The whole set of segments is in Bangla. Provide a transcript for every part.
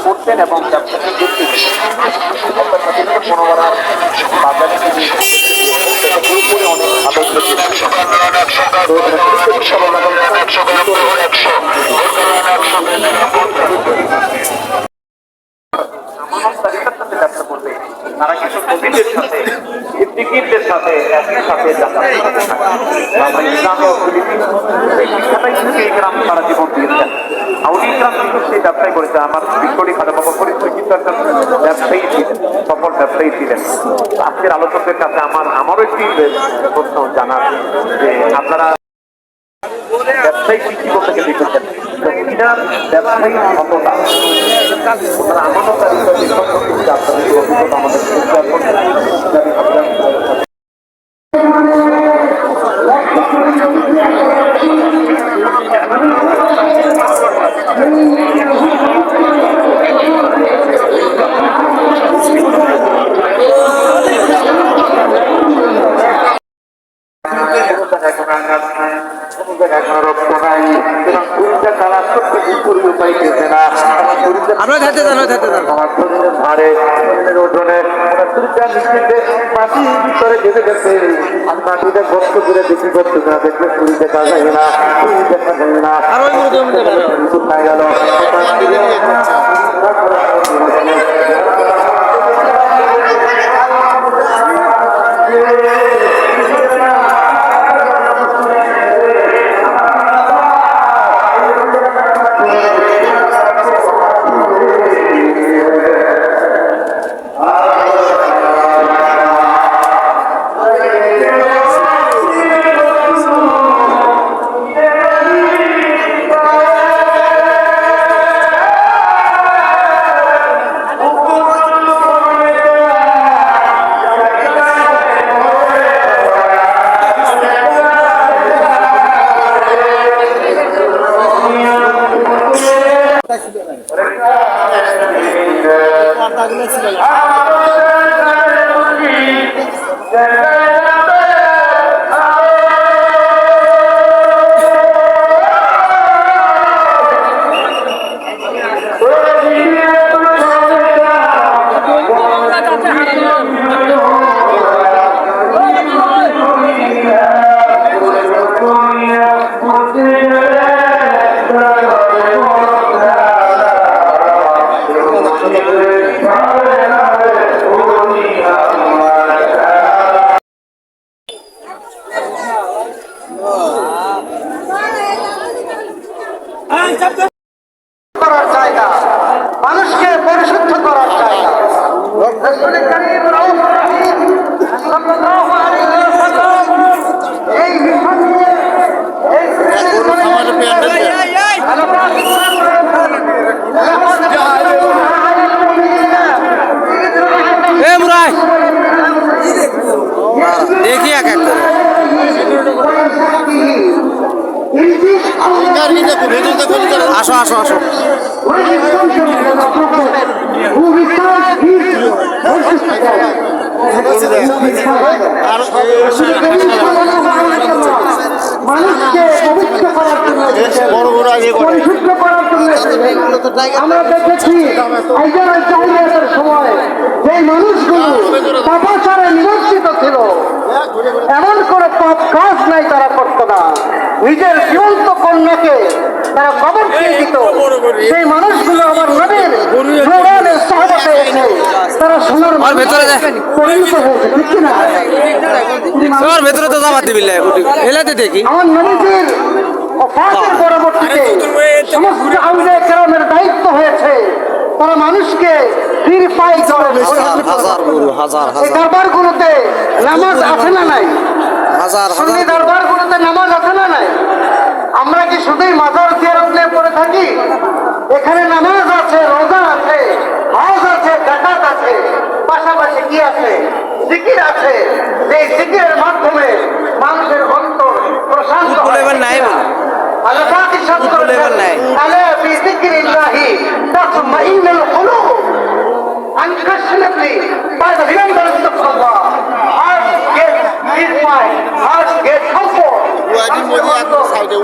করতেন এবং ব্যবসাকে বাজারে তিনি পুরোপুরি অনেক ব্যবসা করবে তারা কিছু নবীদের সাথে সিদ্দিকীদের সাথে একই সাথে গ্রাম সারা জীবন দিয়েছেন। আউলি গ্রাম কিন্তু সেই ব্যবসায় করেছেন। আমার বিশ্বরী খাদা বাবা পরিচয় কিন্তু একটা ব্যবসায়ী ছিলেন, সফল ব্যবসায়ী ছিলেন। আজকের আলোচকদের কাছে আমারও একটি প্রশ্ন জানার যে আপনারা ব্যবসায়ী কি বলতে গেলে দেখেছেন ব্যবসায়ী ক্ষমতা আমানতার মাটিতে কষ্ট করে বিক্রি করতে না দেখলে চুরি দেখা যায় না, চুরি দেখা যায় না গেল। করার জায়গা, মানুষকে পরিশুদ্ধ করার জায়গা। এই মিশন নিয়ে দেখি এক এক করে আসো আসো আসো মানুষকে পবিত্র করার জন্য, পরিশুদ্ধ করার জন্য আমরা দেখেছি একজন সময় যে মানুষগুলো পাপাচারে নিমজ্জিত ছিল, এমন করে পাপ কাজ নাই তারা করতো না, নিজের জীবন্ত কন্যাকে তারা কবর দিয়ে দিত। সেই মানুষগুলো আমার নবীর সাহাবাতে এসে তারা সোনার ভেতরে পরিণত হয়েছে, ঠিক না? ভেতরে তো জামাত দিবিল্লাহ এলাতে দেখি আমার নবীজির ওফাতের পরবর্তীতে সমস্ত আউলিয়া কেরামের দায়িত্ব হয়েছে তারা মানুষকে পিউরিফাই করে। এই দরবারগুলোতে নামাজ আছে না নাই? সুন্নি দরবারগুলোতে নামাজ আছে না নাই? আমরা কি শুধুই মাজার জিয়ারত নিয়ে পড়ে থাকি? এখানে নামাজ আছে, রোজা আছে, হজ আছে, যাকাত আছে, পাশাপাশি কি আছে? জিকির আছে। এই জিকিরের মাধ্যমে মানুষের অন্তর প্রশান্ত হয়। আল্লাহ পাক ইরশাদ করেছেন, আলা বিযিকরিল্লাহি তাতমাইন্নুল কুলুব। Unquestionably, by the remembrance of Allah, hearts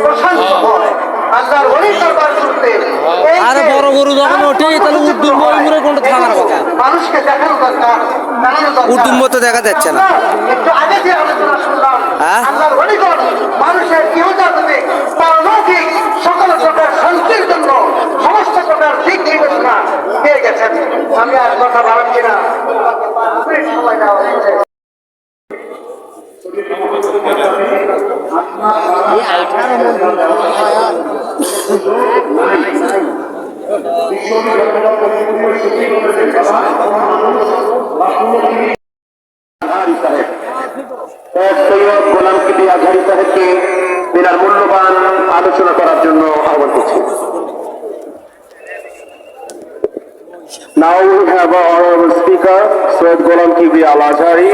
প্রশান্ত হয়। আল্লাহর ওলির দরবার করতে এই আরে যে বড় গরু যখন ওঠে তাহলে উর্দুম বইমুরে কোনটা থাকার কথা মানুষকে দেখানো দরকার, জানানো দরকার। উর্দুম তো দেখা যাচ্ছে না। একটু আগে যে আলোচনা শুনলাম, হ্যাঁ? আল্লাহর ওলিগণ মানুষের ইহজাগতিক পারলৌকিক সকল প্রকার শান্তির জন্য সমস্ত প্রকার দিক নির্দেশনা পেয়ে গেছেন। আমি আর কথা বাড়াচ্ছি না, সময় দেওয়া হয়েছে। সৈয়দ গোলাম কিবি আজহারী সাহেবকে বিনার মূল্যবান আলোচনা করার জন্য আহ্বান করছি। Now we have our speaker, Syed Ghulam Kibi Al-Azhari.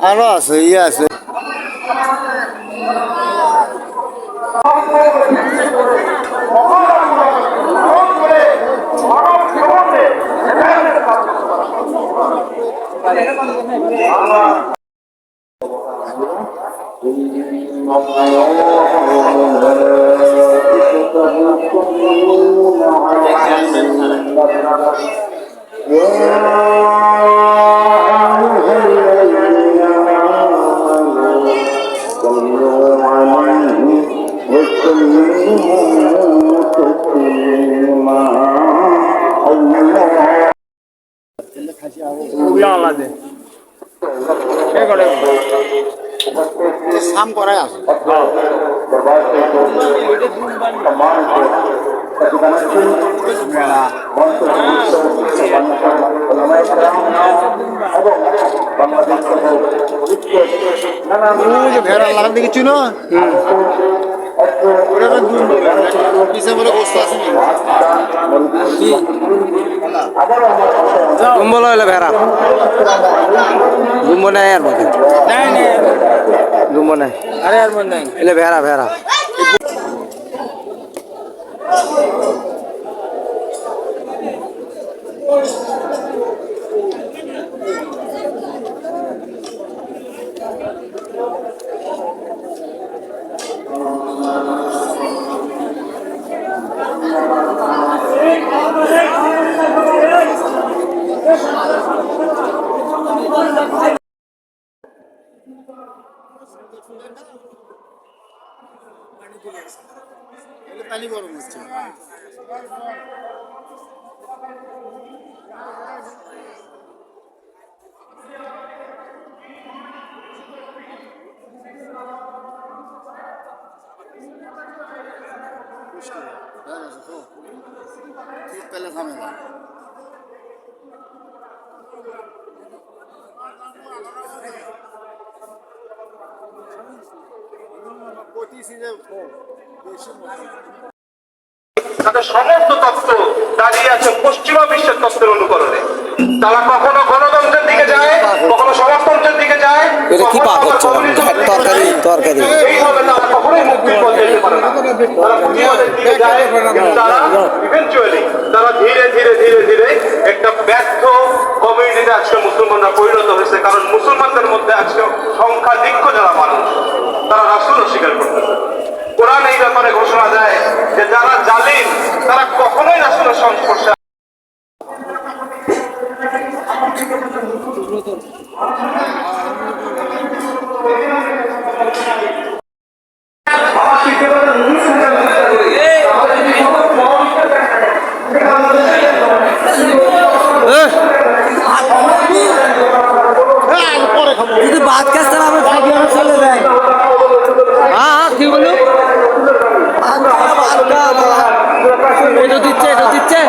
আরো আছে ইয়ে আছে সাম করাই আছে ভেড়া লাগান দেখেছি না গুম্বল হইলে ভেড়া গুম্ব নাই আর মধ্যে গুম্ব নাই আরে আর মন নাই এলে ভেড়া ভেড়া পানি গরম হচ্ছে পেলে থামে না তাদের সমস্ত তত্ত্ব দাঁড়িয়ে আছে পশ্চিমা বিশ্বের তত্ত্বের অনুকরণে। তারা কখনো গণতন্ত্রের দিকে যায়, কখনো সমাজতন্ত্রের দিকে যায়, এটা কি পাক হচ্ছে তরকারি তরকারি এইভাবে তারা কখনোই মুক্তির পথে যেতে পারে না। তারা প্রতিবাদের দিকে যায়, কিন্তু তারা ইভেনচুয়ালি তারা ধীরে ধীরে ধীরে ধীরে একটা ব্যর্থ কমিউনিটিতে আজকে মুসলমানরা পরিণত হয়েছে। কারণ মুসলমানদের মধ্যে আজকে সংখ্যাধিক্য যারা মানুষ, তারা রাসূল অস্বীকার করতেছে। কোরআন এই ব্যাপারে ঘোষণা দেয় যে যারা জালিম তারা কখনোই রাসূলের সংস্পর্শে যদি ভাত খাচ্ছে না আমি খাই চলে যাই হ্যাঁ কি বলো এটা দিচ্ছে এটা দিচ্ছে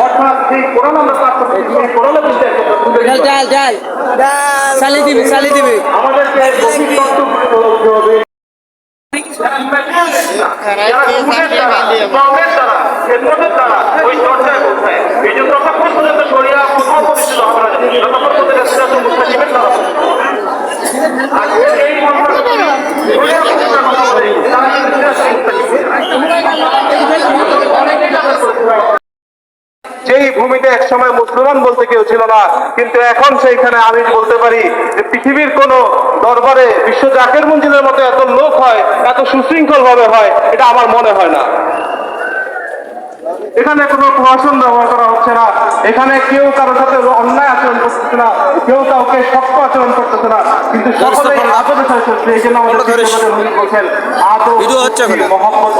ডাল ডাল ডাল চালি দিবি চালি দিবি যেই ভূমিতে একসময় মুসলমান বলতে কেউ ছিল না, কিন্তু এখন সেইখানে আমি বলতে পারি যে পৃথিবীর কোন দরবারে বিশ্ব জাকের মঞ্জিলের মতো এত লোক হয়, এত সুশৃঙ্খল ভাবে হয়, এটা আমার মনে হয় না। এখানে কোনো প্রশাসন ব্যবহার করা হচ্ছে না, এখানে কেউ কারোর সাথে অন্যায় আচরণ করতেছে না, কেউ কাউকে শক্ত আচরণ করতেছে না, কিন্তু সকলেই আদরের সাথে চলছে। এই জন্য আমাদের শিক্ষকদের বলছেন আদব, ভিডিও হচ্ছে ওখানে। মহব্বত,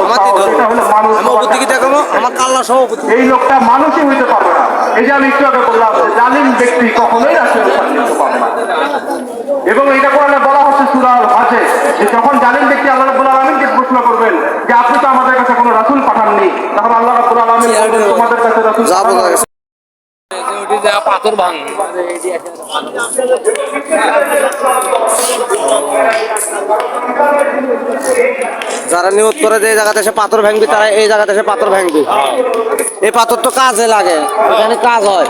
এটা হলো মানুষ। আমার উপর দেখাবো, আমার কাল্লা সভাপতি। এই লোকটা মানুষই হইতে পারবে না। এই যে আমি একটু আগে বললাম যে জালিম ব্যক্তি কখনোই রাষ্ট্রের শান্তি হতে পারবে না। এবং এটা কোরআনে বলা হচ্ছে সূরা আল হজে, যে যখন জালিম ব্যক্তি আল্লাহ রাব্বুল আলামিনকে প্রশ্ন করবেন যে আপনি তো আমাদের কাছে কোনো রাসূল পাঠাননি, তখন আল্লাহ রাব্বুল আলামিন বলবেন তোমাদের কাছে রাসূল পাঠানো হয়েছে। পাথর ভাঙ যারা নিয়ত করে যে এই জায়গাতে এসে পাথর ভাঙবি, তারা এই জায়গাতে এসে পাথর ভাঙবি। এই পাথর তো কাজে লাগে, এখানে কাজ হয়।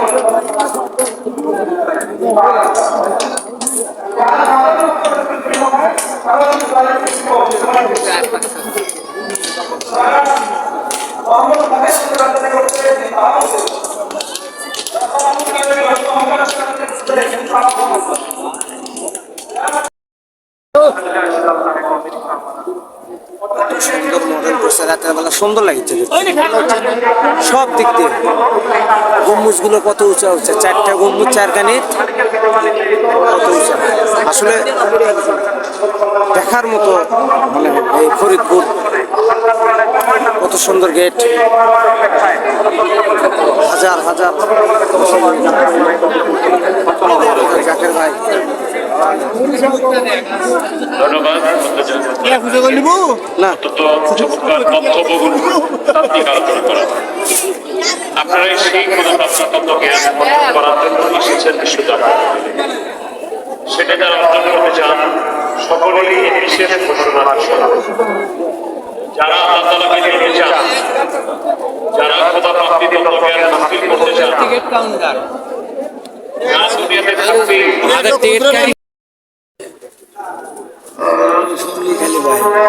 সুন্দর মডেল করছে, রাতের বেলা সুন্দর লাগছে সব দিক দিয়ে। গম্বুজ গুলো কত উঁচা উঁচা, 4টা গম্বুজ, 4খানি কত উঁচা, আসলে দেখার মতো। মানে এই ফরিদপুর কত সুন্দর গেট, হাজার হাজার জাকের ভাই। ধন্যবাদ। না চমৎকার বক্তব্যগুলো তাত্ত্বিক আলোচনা করা। আপনারা সেই তত্ত্ব জ্ঞান অর্জন করার জন্য এসেছেন বিশ্ববিদ্যালয়ে। সেটা যারা অর্জন করতে চান সকলেরই এই বিশেষ ঘোষণা শোনা। যারা আল্লাহ তাআলাকে দেখতে চান, যারা খোদা প্রাপ্তির তত্ত্ব জ্ঞান হাসিল করতে চান, যারা দুনিয়াতে থাকবে খালি ভাই